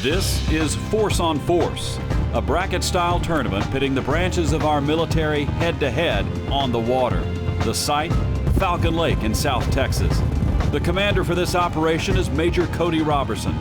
This is Force on Force, a bracket-style tournament pitting the branches of our military head-to-head on the water. The site, Falcon Lake in South Texas. The commander for this operation is Major Cody Robertson.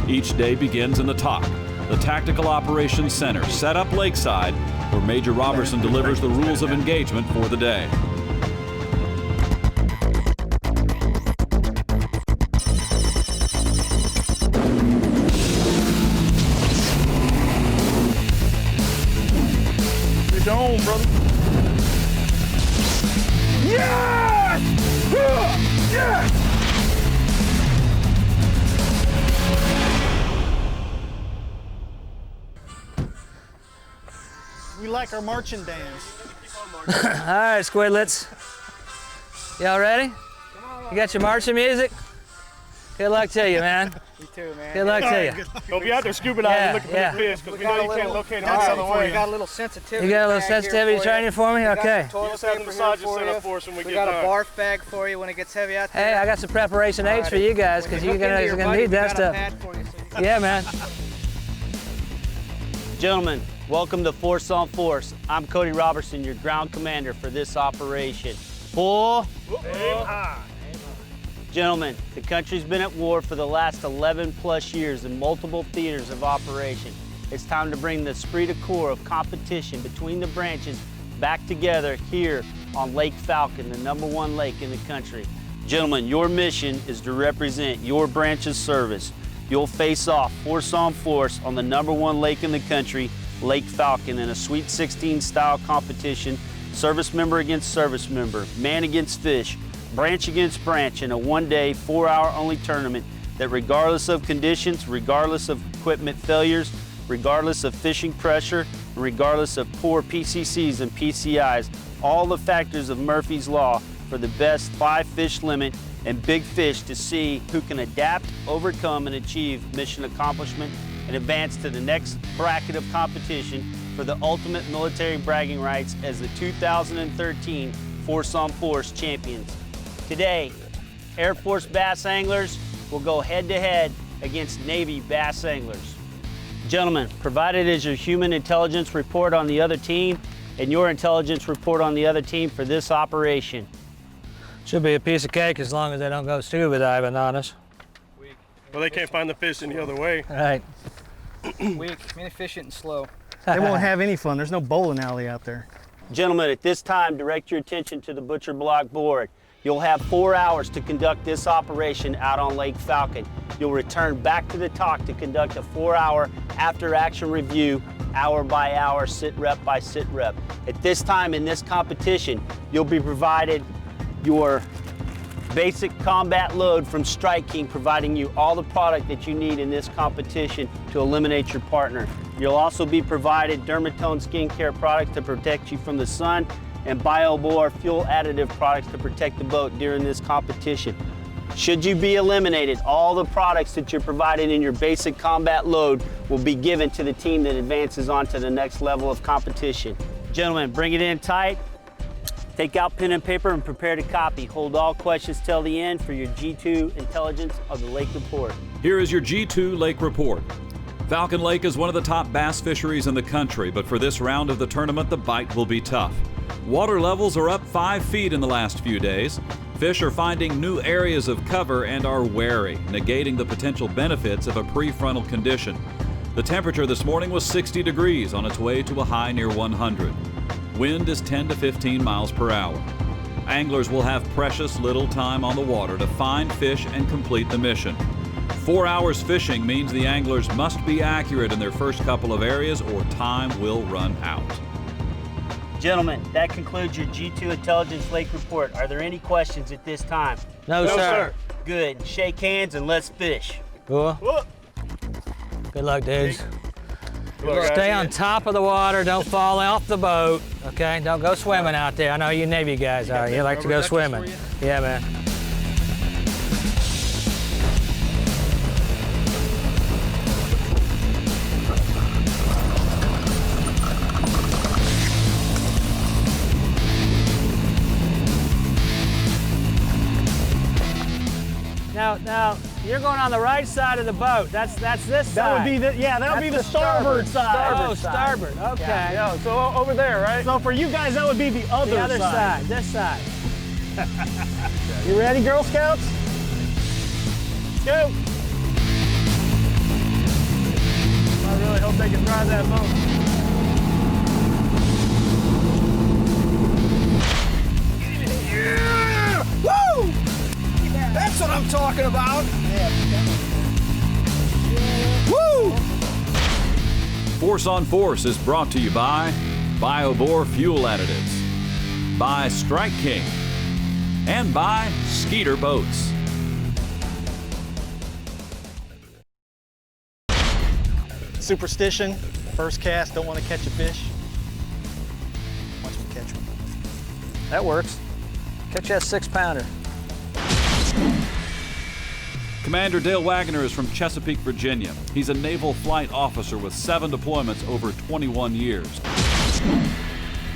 Each day begins in the TOC, the Tactical Operations Center, set up lakeside, where Major Robertson delivers the rules of engagement for the day. It's on, brother. Yes! Yes! We like our marching dance. All right, squidlets. Y'all ready? You got your marching music? Good luck to you, man. You too, man. Good luck to you. Don't be out there scuba diving looking for the fish, because we know you can't locate them out of the way. We got a little sensitivity. You got a little sensitivity training for me? Okay. Just have the massages set up for us when we get got done. a barf bag for you when it gets heavy out there. Hey, I got some preparation aids for you guys, because you're gonna need that stuff. Yeah, man. Gentlemen, welcome to Force on Force. I'm Cody Robertson, your ground commander for this operation. Full Aim high. Gentlemen, the country's been at war for the last 11 plus years in multiple theaters of operation. It's time to bring the esprit de corps of competition between the branches back together here on Lake Falcon, the #1 lake in the country. Gentlemen, your mission is to represent your branch's service. You'll face off Force on Force on the #1 lake in the country, Lake Falcon, in a Sweet 16 style competition, service member against service member, man against fish, branch against branch, in a one-day, 4-hour only tournament that, regardless of conditions, regardless of equipment failures, regardless of fishing pressure, and regardless of poor PCCs and PCIs, all the factors of Murphy's Law for the best 5-fish limit and big fish to see who can adapt, overcome, and achieve mission accomplishment and advance to the next bracket of competition for the ultimate military bragging rights as the 2013 Force on Force champions. Today, Air Force bass anglers will go head-to-head against Navy bass anglers. Gentlemen, provided is your human intelligence report on the other team and your intelligence report on the other team for this operation. Should be a piece of cake as long as they don't go scuba diving on us. Well, they can't find the fish any other way. All right. Weak, inefficient, and slow. They won't have any fun. There's no bowling alley out there. Gentlemen, at this time, direct your attention to the butcher block board. You'll have 4 hours to conduct this operation out on Lake Falcon. You'll return back to the TOC to conduct a 4-hour after-action review, hour by hour, sit rep by sit rep. At this time in this competition, you'll be provided your basic combat load from Strike King, providing you all the product that you need in this competition to eliminate your partner. You'll also be provided Dermatone skincare products to protect you from the sun and BioBor fuel additive products to protect the boat during this competition. Should you be eliminated, all the products that you're provided in your basic combat load will be given to the team that advances on to the next level of competition. Gentlemen, bring it in tight. Take out pen and paper and prepare to copy. Hold all questions till the end for your G2 intelligence of the lake report. Here is your G2 Lake Report. Falcon Lake is one of the top bass fisheries in the country, but for this round of the tournament, the bite will be tough. Water levels are up 5 feet in the last few days. Fish are finding new areas of cover and are wary, negating the potential benefits of a prefrontal condition. The temperature this morning was 60 degrees on its way to a high near 100. Wind is 10 to 15 miles per hour. Anglers will have precious little time on the water to find fish and complete the mission. 4 hours fishing means the anglers must be accurate in their first couple of areas or time will run out. Gentlemen, that concludes your G2 Intelligence Lake Report. Are there any questions at this time? No, sir. Good. Shake hands and let's fish. Cool. Good luck, dudes. Look, Stay on top of the water. Don't fall off the boat. Okay? Don't go swimming out there. I know you Navy guys are. You like to go swimming. Yeah, man. Now, You're going on the right side of the boat. That's this side. That would be the, yeah, that would be the starboard side. Oh, starboard. Okay. Yeah, so over there, right? So for you guys, that would be the other, The other side. This side. You ready, Girl Scouts? Let's go. I really hope they can drive that boat. Yeah! Woo! That's what I'm talking about. Woo! Force on Force is brought to you by BioBore Fuel Additives, by Strike King, and by Skeeter Boats. Superstition, first cast, don't want to catch a fish. Watch me catch one. That works. Catch that 6-pounder. Commander Dale Wagner is from Chesapeake, Virginia. He's a naval flight officer with 7 deployments over 21 years.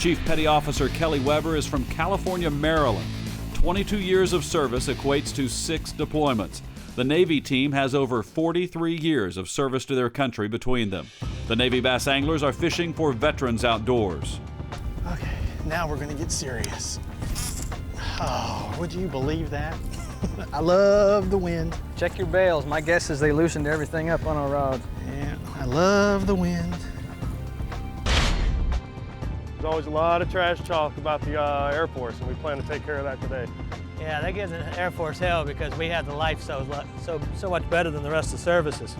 Chief Petty Officer Kelly Weber is from California, Maryland. 22 years of service equates to 6 deployments. The Navy team has over 43 years of service to their country between them. The Navy bass anglers are fishing for veterans outdoors. Okay, now we're gonna get serious. Oh, would you believe that? I love the wind. Check your bails. My guess is they loosened everything up on our rods. Yeah, I love the wind. There's always a lot of trash talk about the Air Force, and we plan to take care of that today. Yeah, that gives the Air Force hell because we have the life so much better than the rest of the services.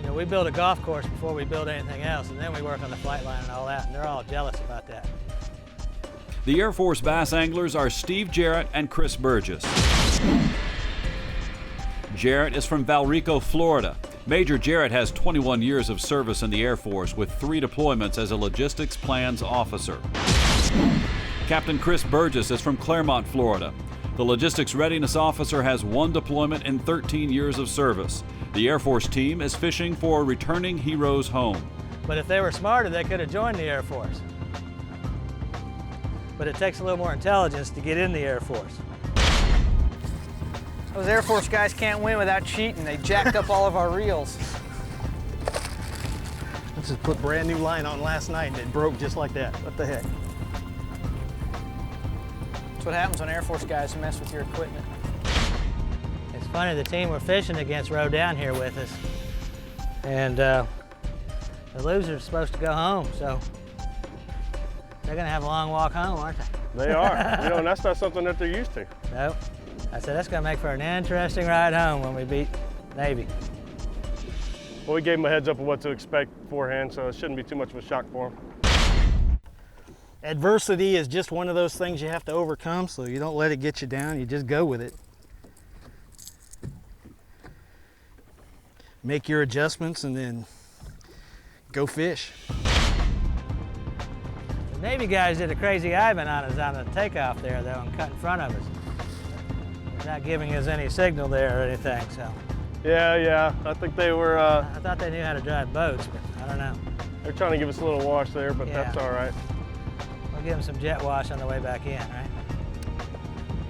You know, we build a golf course before we build anything else, and then we work on the flight line and all that, and they're all jealous about that. The Air Force bass anglers are Steve Jarrett and Chris Burgess. Jarrett is from Valrico, Florida. Major Jarrett has 21 years of service in the Air Force with 3 deployments as a logistics plans officer. Captain Chris Burgess is from Claremont, Florida. The logistics readiness officer has 1 deployment and 13 years of service. The Air Force team is fishing for returning heroes home. But if they were smarter, they could have joined the Air Force. But it takes a little more intelligence to get in the Air Force. Those Air Force guys can't win without cheating. They jacked up all of our reels. I just put brand new line on last night and it broke just like that. What the heck? That's what happens when Air Force guys mess with your equipment. It's funny, the team we're fishing against rode down here with us. And the loser's supposed to go home, so they're gonna have a long walk home, aren't they? They are. You know, and that's not something that they're used to. Nope. I said, that's gonna make for an interesting ride home when we beat Navy. Well, we gave them a heads up of what to expect beforehand, so it shouldn't be too much of a shock for them. Adversity is just one of those things you have to overcome, so you don't let it get you down, you just go with it. Make your adjustments and then go fish. The Navy guys did a crazy Ivan on us on the takeoff there, though, and cut in front of us. They're not giving us any signal there or anything, so. Yeah, I think they were, I thought they knew how to drive boats, but I don't know. they're trying to give us a little wash there, but Yeah. that's all right. We'll give them some jet wash on the way back in, right?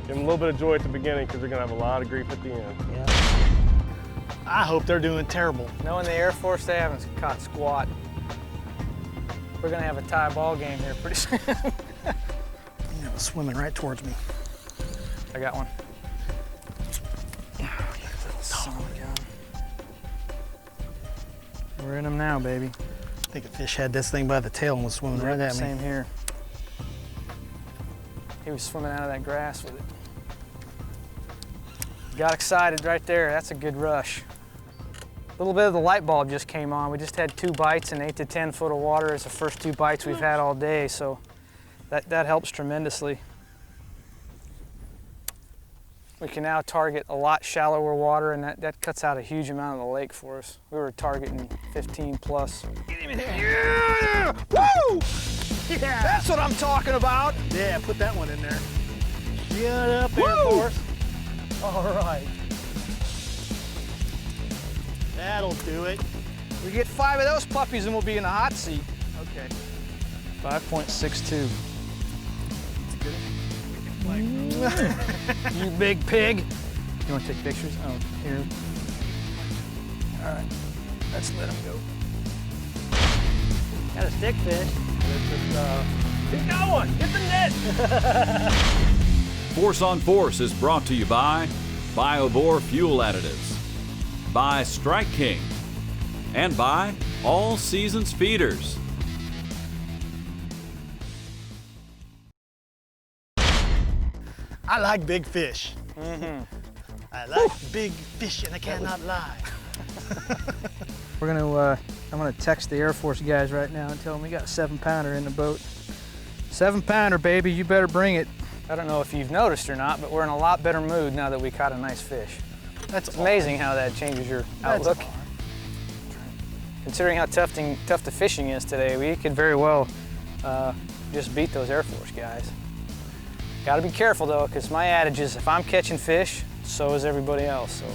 Give them a little bit of joy at the beginning because they're going to have a lot of grief at the end. Yeah. I hope they're doing terrible. Knowing the Air Force, they haven't caught squat. We're gonna have a tie ball game here pretty soon. It was swimming right towards me. I got one. Son of a gun. We're in them now, baby. I think a fish had this thing by the tail and was swimming right at me. Same here. He was swimming out of that grass with it. Got excited right there. That's a good rush. A little bit of the light bulb just came on. We just had 2 bites in 8 to 10 foot of water. It's the first 2 bites we've had all day, so that helps tremendously. We can now target a lot shallower water, and that cuts out a huge amount of the lake for us. We were targeting 15 plus. Yeah! Woo! Yeah! That's what I'm talking about! Yeah, put that one in there. Shut up, Woo! Air Force. All right. That'll do it. We get 5 of those puppies and we'll be in the hot seat. Okay. 5.62. That's good. You big pig. You want to take pictures? Oh, here. All right, let's let him go. Got a stick fish. He's got one. Get the net. Force on Force is brought to you by BioBore Fuel Additives, by Strike King, and by All Seasons Feeders. I like big fish. I like big fish and I cannot lie. We're gonna, I'm gonna text the Air Force guys right now and tell them we got a 7-pounder in the boat. 7-pounder, baby, you better bring it. I don't know if you've noticed or not, but we're in a lot better mood now that we caught a nice fish. That's It's amazing how that changes your outlook. Considering how tough the fishing is today, we could very well just beat those Air Force guys. Got to be careful though, because my adage is if I'm catching fish, so is everybody else. So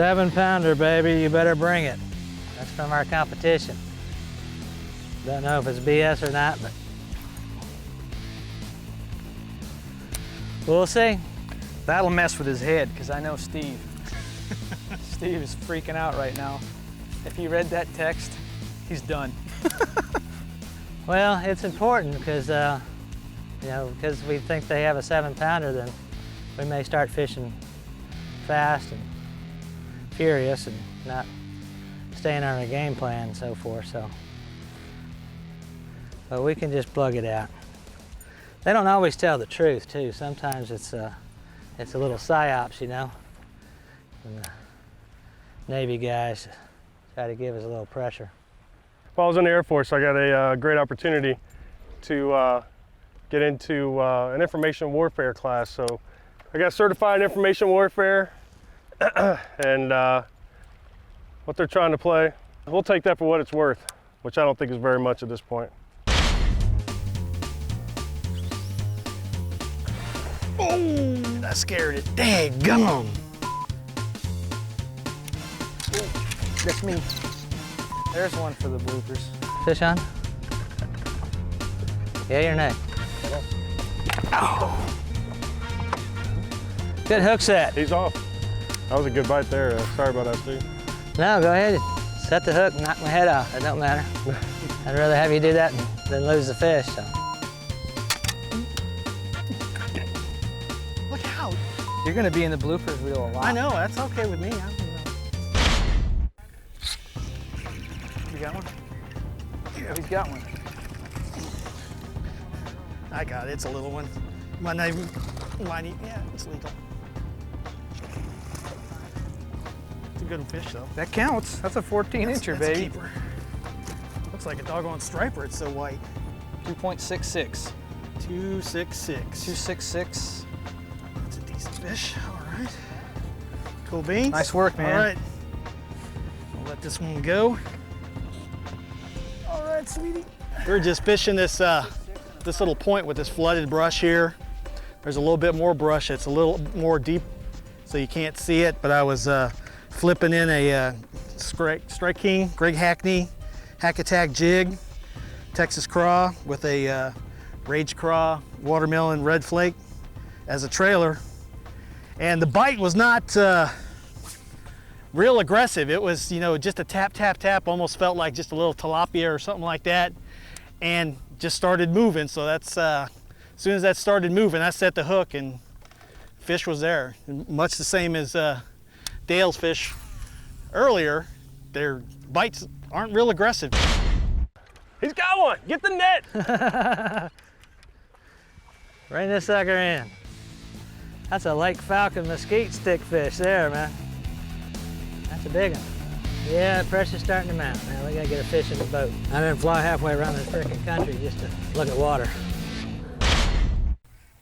7-pounder, baby, you better bring it. That's from our competition. Don't know if it's BS or not, but we'll see. that'll mess with his head, because I know Steve. Steve is freaking out right now. If he read that text, he's done. Well, it's important because, you know, because we think they have a 7-pounder, then we may start fishing fast and furious and not staying on our game plan and so forth. So, but we can just plug it out. They don't always tell the truth too. Sometimes it's a little psyops, you know. And the Navy guys try to give us a little pressure. If I was in the Air Force, I got a great opportunity to get into an information warfare class. So I got certified in information warfare and what they're trying to play. We'll take that for what it's worth, which I don't think is very much at this point. Oh, that scared it. Daggum. That's me. There's one for the bloopers. Fish on? Yeah or nay? Oh. Good hook set. He's off. That was a good bite there. Sorry about that, Steve. No, go ahead. Set the hook and knock my head off. It don't matter. I'd rather have you do that than lose the fish. So. Look out. You're gonna be in the bloopers reel a lot. I know, that's okay with me. You got one? Yeah, he's got one. I got it. It's a little one. Yeah, it's legal. It's a good fish, though. That counts. That's a 14-incher, baby. A keeper. Looks like a doggone striper. It's so white. 2.66. 266. 266. That's a decent fish. All right. Cool beans. Nice work, man. All right. I'll let this one go. All right, sweetie. We're just fishing this this little point with this flooded brush here. There's a little bit more brush. It's a little more deep, so you can't see it. But I was flipping in a Strike King, Greg Hackney, Hack Attack jig, Texas craw with a Rage Craw watermelon red flake as a trailer. And the bite was not real aggressive. It was, you know, just a tap, tap, tap, almost felt like just a little tilapia or something like that, and just started moving. So that's, as soon as that started moving, I set the hook and fish was there. And much the same as Dale's fish earlier, their bites aren't real aggressive. He's got one. Get the net. Bring this sucker in. That's a Lake Falcon mesquite stick fish there, man. That's a big one. Yeah, the pressure's starting to mount. Now we gotta get a fish in the boat. I didn't fly halfway around this freaking country just to look at water.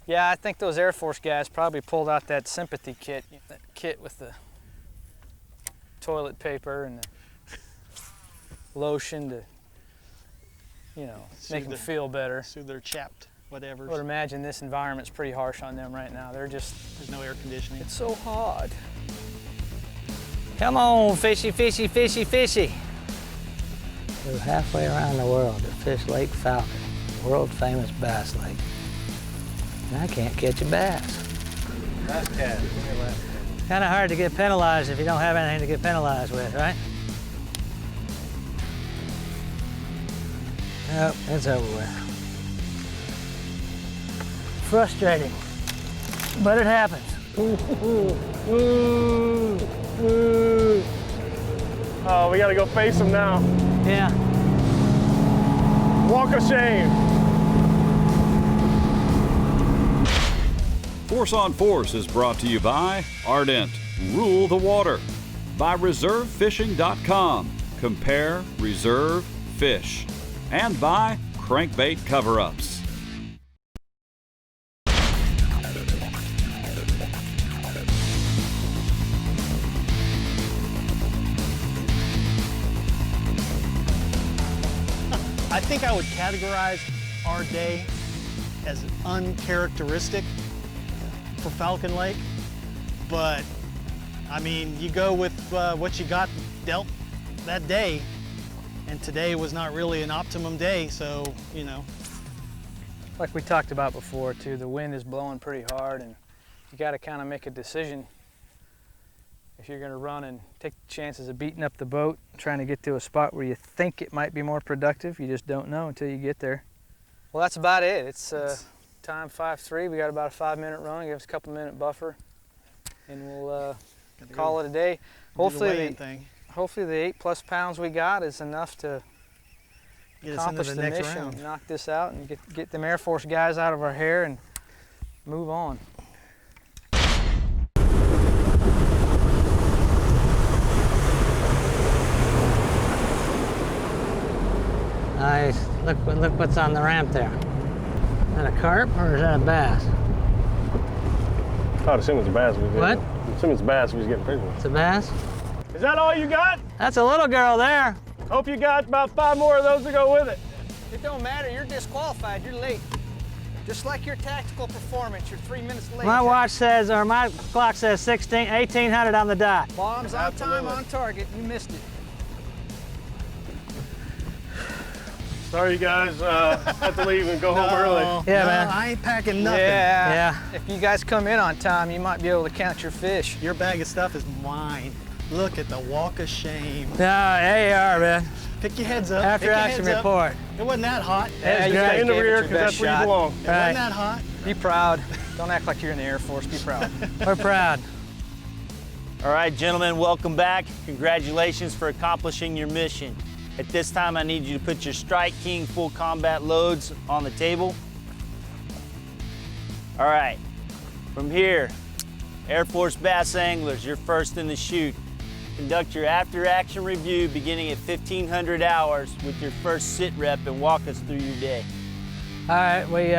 Yeah, I think those Air Force guys probably pulled out that sympathy kit, that kit with the toilet paper and the lotion to, you know, make them feel better. So they're chapped, whatever. I would imagine this environment's pretty harsh on them right now. They're just, There's no air conditioning. it's so hot. Come on, fishy, fishy, fishy, fishy. We're halfway around the world to fish Lake Falcon, world famous bass lake. And I can't catch a bass. Kind of hard to get penalized if you don't have anything to get penalized with, right? Nope, it's over with. Frustrating, but it happens. Oh, we gotta go face them now. Yeah. Walk of shame. Force on Force is brought to you by Ardent, Rule the Water, by ReserveFishing.com, Compare, Reserve, Fish, and by Crankbait Cover-Ups. I think I would categorize our day as uncharacteristic for Falcon Lake, but I mean, you go with what you got dealt that day, and today was not really an optimum day, so, you know. Like we talked about before too, the wind is blowing pretty hard, and you got to kind of make a decision if you're going to run and take the chances of beating up the boat, trying to get to a spot where you think it might be more productive. You just don't know until you get there. Well, that's about it. It's time 5:03. We got about a 5-minute run. Give us a couple-minute buffer, and we'll call it a day. Hopefully the 8+ pounds we got is enough to accomplish the mission, knock this out, and get them Air Force guys out of our hair and move on. Nice. Look what's on the ramp there. Is that a carp or is that a bass? I'd assume it's a bass. What? I'd assume it's a bass if he's getting pretty. It's a bass? Is that all you got? That's a little girl there. Hope you got about 5 more of those to go with it. It don't matter. You're disqualified. You're late. Just like your tactical performance, you're 3 minutes late. My watch says, or my clock says 1800 on the dot. Bombs on time, on target. You missed it. Sorry, you guys have to leave and go home early. Yeah, man. I ain't packing nothing. Yeah. If you guys come in on time, you might be able to count your fish. Your bag of stuff is mine. Look at the walk of shame. No, there you are, man. Pick your heads up. After action report. It wasn't that hot. Yeah, you Stay guys in the gave it rear your because best that's where you shot. belong. It Right. wasn't that hot. Be proud. Don't act like you're in the Air Force. Be proud. We're proud. All right, gentlemen, welcome back. Congratulations for accomplishing your mission. At this time, I need you to put your Strike King full combat loads on the table. All right, from here, Air Force Bass Anglers, you're first in the chute. Conduct your after-action review beginning at 1500 hours with your first sit rep and walk us through your day. All right, we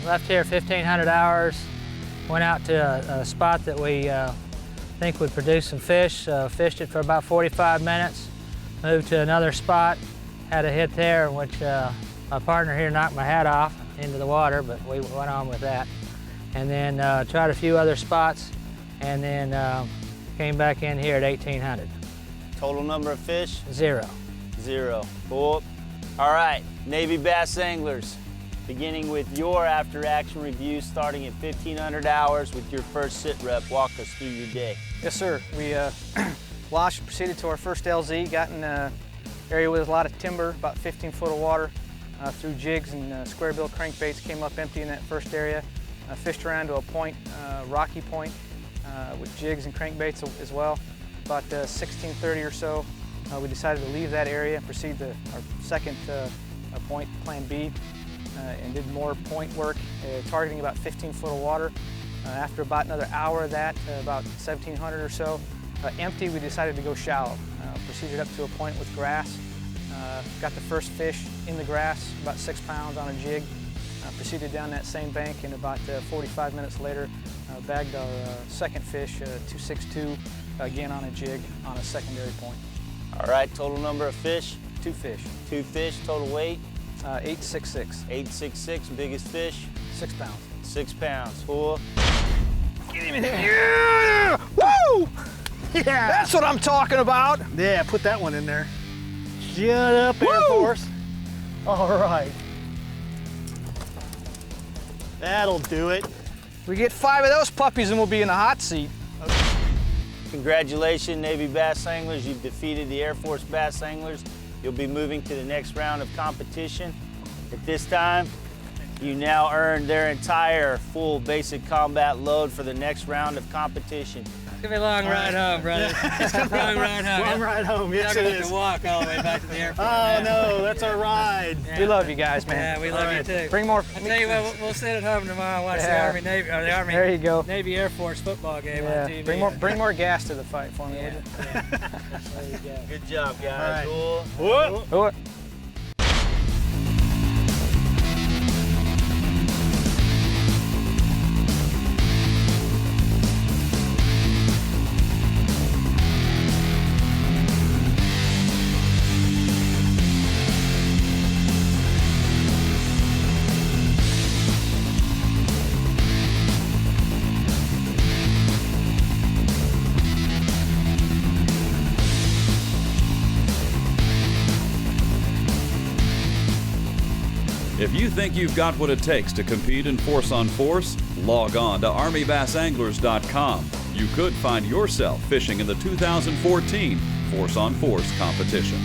left here 1500 hours, went out to a spot that we think would produce some fish, fished it for about 45 minutes, moved to another spot, had a hit there, which my partner here knocked my hat off into the water, but we went on with that. And then tried a few other spots, and then came back in here at 1800. Total number of fish? 0. 0. Cool. All right, Navy Bass Anglers, beginning with your after-action review starting at 1500 hours with your first sit rep. Walk us through your day. Yes, sir. We washed, proceeded to our first LZ, got in an area with a lot of timber, about 15 foot of water, threw jigs and square bill crankbaits, came up empty in that first area, fished around to a point, rocky point, with jigs and crankbaits as well. About 16:30 or so, we decided to leave that area and proceed to our second point, Plan B, and did more point work, targeting about 15 foot of water. After about another hour of that, about 1700 or so, empty, we decided to go shallow. Proceeded up to a point with grass, got the first fish in the grass, about 6 pounds on a jig. Proceeded down that same bank, and about 45 minutes later, bagged our second fish, 262, again on a jig on a secondary point. All right, total number of fish? 2 fish. 2 fish, total weight? 866. 866, biggest fish? 6 pounds. 6 pounds. Cool. Get him in here. Yeah! Woo! Yeah. That's what I'm talking about. Yeah, put that one in there. Shut up, Air Force. All right. That'll do it. We get 5 of those puppies and we'll be in the hot seat. Congratulations, Navy bass anglers. You've defeated the Air Force bass anglers. You'll be moving to the next round of competition. At this time, you now earn their entire full basic combat load for the next round of competition. It's gonna be a long ride home, brother. It's gonna be a long ride home. Long ride home, yes You're it not gonna have is. to walk all the way back to the airport. Oh no, that's our ride. Yeah. We love you guys, man. Yeah, we love you too. Bring more. I tell you what, we'll sit at home tomorrow and watch the Yeah. Army Navy or the Army There you go. Navy Air Force football game Yeah. on TV. Bring more gas to the fight for me, Yeah. would There you go. Good job, guys. All Cool. you? Do it. If you think you've got what it takes to compete in Force on Force, log on to ArmyBassAnglers.com. You could find yourself fishing in the 2014 Force on Force competition.